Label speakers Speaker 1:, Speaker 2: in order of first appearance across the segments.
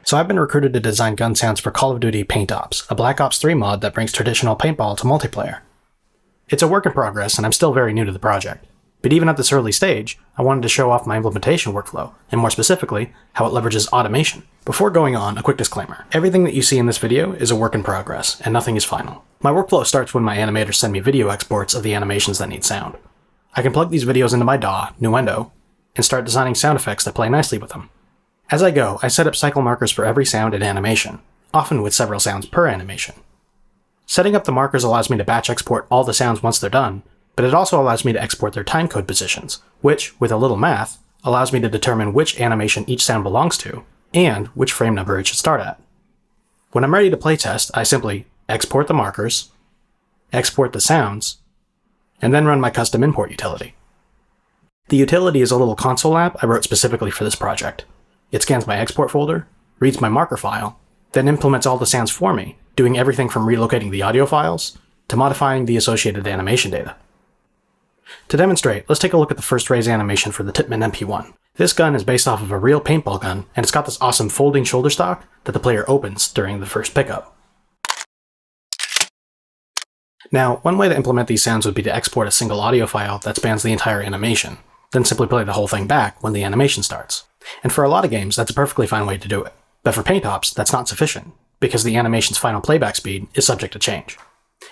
Speaker 1: So I've been recruited to design gun sounds for Call of Duty Paint Ops, a Black Ops 3 mod that brings traditional paintball to multiplayer. It's a work in progress, and I'm still very new to the project. But even at this early stage, I wanted to show off my implementation workflow, and more specifically, how it leverages automation. Before going on, a quick disclaimer. Everything that you see in this video is a work in progress, and nothing is final. My workflow starts when my animators send me video exports of the animations that need sound. I can plug these videos into my DAW, Nuendo, and start designing sound effects that play nicely with them. As I go, I set up cycle markers for every sound and animation, often with several sounds per animation. Setting up the markers allows me to batch export all the sounds once they're done, but it also allows me to export their timecode positions, which, with a little math, allows me to determine which animation each sound belongs to, and which frame number it should start at. When I'm ready to playtest, I simply export the markers, export the sounds, and then run my custom import utility. The utility is a little console app I wrote specifically for this project. It scans my export folder, reads my marker file, then implements all the sounds for me, doing everything from relocating the audio files to modifying the associated animation data. To demonstrate, let's take a look at the first raise animation for the Tipman MP1. This gun is based off of a real paintball gun, and it's got this awesome folding shoulder stock that the player opens during the first pickup. Now, one way to implement these sounds would be to export a single audio file that spans the entire animation, then simply play the whole thing back when the animation starts. And for a lot of games, that's a perfectly fine way to do it. But for Paint Ops, that's not sufficient, because the animation's final playback speed is subject to change.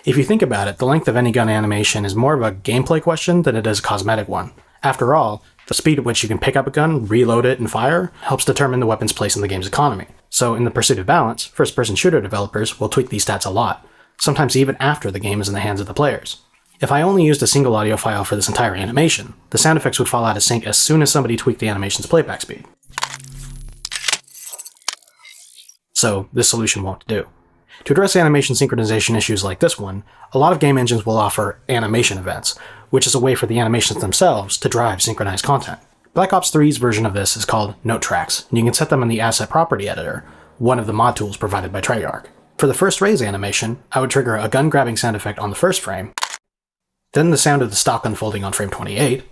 Speaker 1: If you think about it, the length of any gun animation is more of a gameplay question than it is a cosmetic one. After all, the speed at which you can pick up a gun, reload it, and fire helps determine the weapon's place in the game's economy. So in the pursuit of balance, first-person shooter developers will tweak these stats a lot, sometimes even after the game is in the hands of the players. If I only used a single audio file for this entire animation, the sound effects would fall out of sync as soon as somebody tweaked the animation's playback speed. So this solution won't do. To address animation synchronization issues like this one, a lot of game engines will offer animation events, which is a way for the animations themselves to drive synchronized content. Black Ops 3's version of this is called note tracks, and you can set them in the asset property editor, one of the mod tools provided by Treyarch. For the first raise animation, I would trigger a gun grabbing sound effect on the first frame, then the sound of the stock unfolding on frame 28,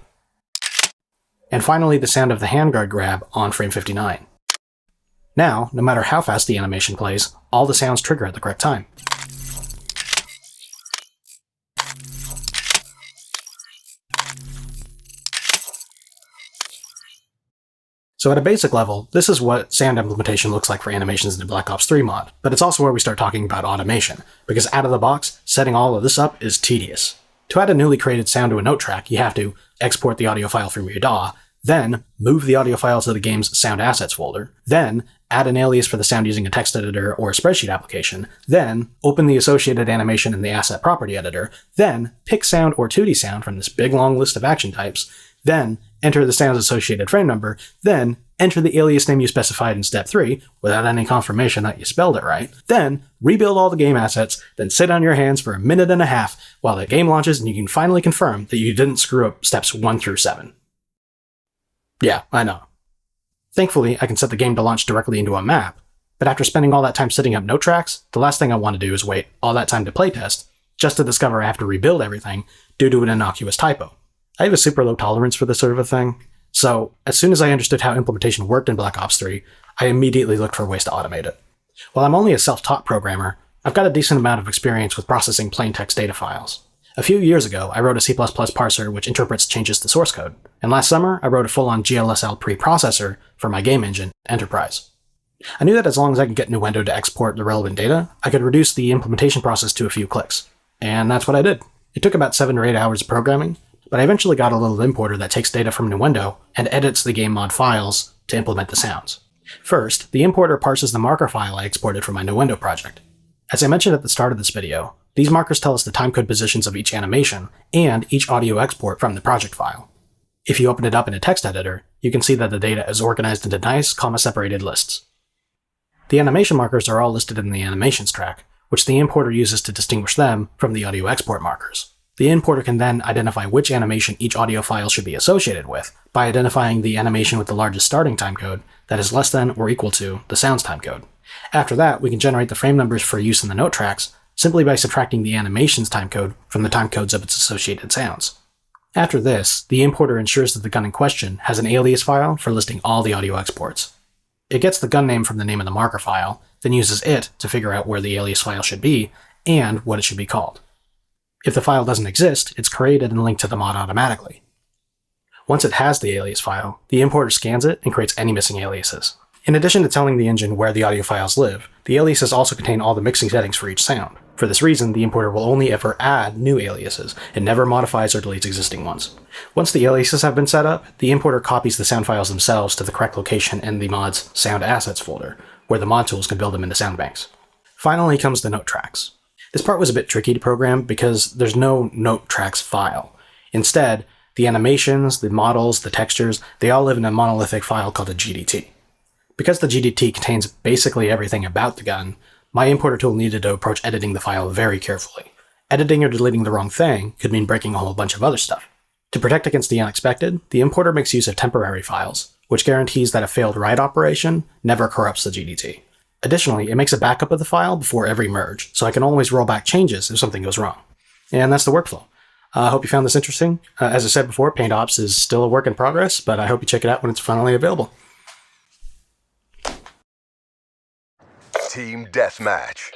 Speaker 1: and finally the sound of the handguard grab on frame 59. Now, no matter how fast the animation plays, all the sounds trigger at the correct time. So at a basic level, this is what sound implementation looks like for animations in the Black Ops 3 mod, but it's also where we start talking about automation, because out of the box, setting all of this up is tedious. To add a newly created sound to a note track, you have to export the audio file from your DAW, then move the audio file to the game's sound assets folder, then add an alias for the sound using a text editor or a spreadsheet application, then open the associated animation in the asset property editor, then pick sound or 2D sound from this big long list of action types, then enter the sound's associated frame number, then enter the alias name you specified in step 3 without any confirmation that you spelled it right, then rebuild all the game assets, then sit on your hands for a minute and a half while the game launches and you can finally confirm that you didn't screw up steps 1 through 7. Yeah, I know. Thankfully, I can set the game to launch directly into a map, but after spending all that time setting up note tracks, the last thing I want to do is wait all that time to playtest, just to discover I have to rebuild everything due to an innocuous typo. I have a super low tolerance for this sort of a thing, so as soon as I understood how implementation worked in Black Ops 3, I immediately looked for ways to automate it. While I'm only a self-taught programmer, I've got a decent amount of experience with processing plain text data files. A few years ago, I wrote a C++ parser which interprets changes to source code, and last summer, I wrote a full-on GLSL preprocessor for my game engine, Enterprise. I knew that as long as I could get Nuendo to export the relevant data, I could reduce the implementation process to a few clicks. And that's what I did. It took about 7 or 8 hours of programming, but I eventually got a little importer that takes data from Nuendo and edits the game mod files to implement the sounds. First, the importer parses the marker file I exported from my Nuendo project. As I mentioned at the start of this video, these markers tell us the timecode positions of each animation and each audio export from the project file. If you open it up in a text editor, you can see that the data is organized into nice, comma-separated lists. The animation markers are all listed in the animations track, which the importer uses to distinguish them from the audio export markers. The importer can then identify which animation each audio file should be associated with by identifying the animation with the largest starting timecode that is less than or equal to the sound's timecode. After that, we can generate the frame numbers for use in the note tracks simply by subtracting the animation's timecode from the timecodes of its associated sounds. After this, the importer ensures that the gun in question has an alias file for listing all the audio exports. It gets the gun name from the name of the marker file, then uses it to figure out where the alias file should be and what it should be called. If the file doesn't exist, it's created and linked to the mod automatically. Once it has the alias file, the importer scans it and creates any missing aliases. In addition to telling the engine where the audio files live, the aliases also contain all the mixing settings for each sound. For this reason, the importer will only ever add new aliases, and never modifies or deletes existing ones. Once the aliases have been set up, the importer copies the sound files themselves to the correct location in the mod's sound assets folder, where the mod tools can build them into sound banks. Finally comes the note tracks. This part was a bit tricky to program because there's no note tracks file. Instead, the animations, the models, the textures, they all live in a monolithic file called a GDT. Because the GDT contains basically everything about the gun, my importer tool needed to approach editing the file very carefully. Editing or deleting the wrong thing could mean breaking a whole bunch of other stuff. To protect against the unexpected, the importer makes use of temporary files, which guarantees that a failed write operation never corrupts the GDT. Additionally, it makes a backup of the file before every merge, so I can always roll back changes if something goes wrong. And that's the workflow. I hope you found this interesting. As I said before, Paint Ops is still a work in progress, but I hope you check it out when it's finally available.
Speaker 2: Team Deathmatch.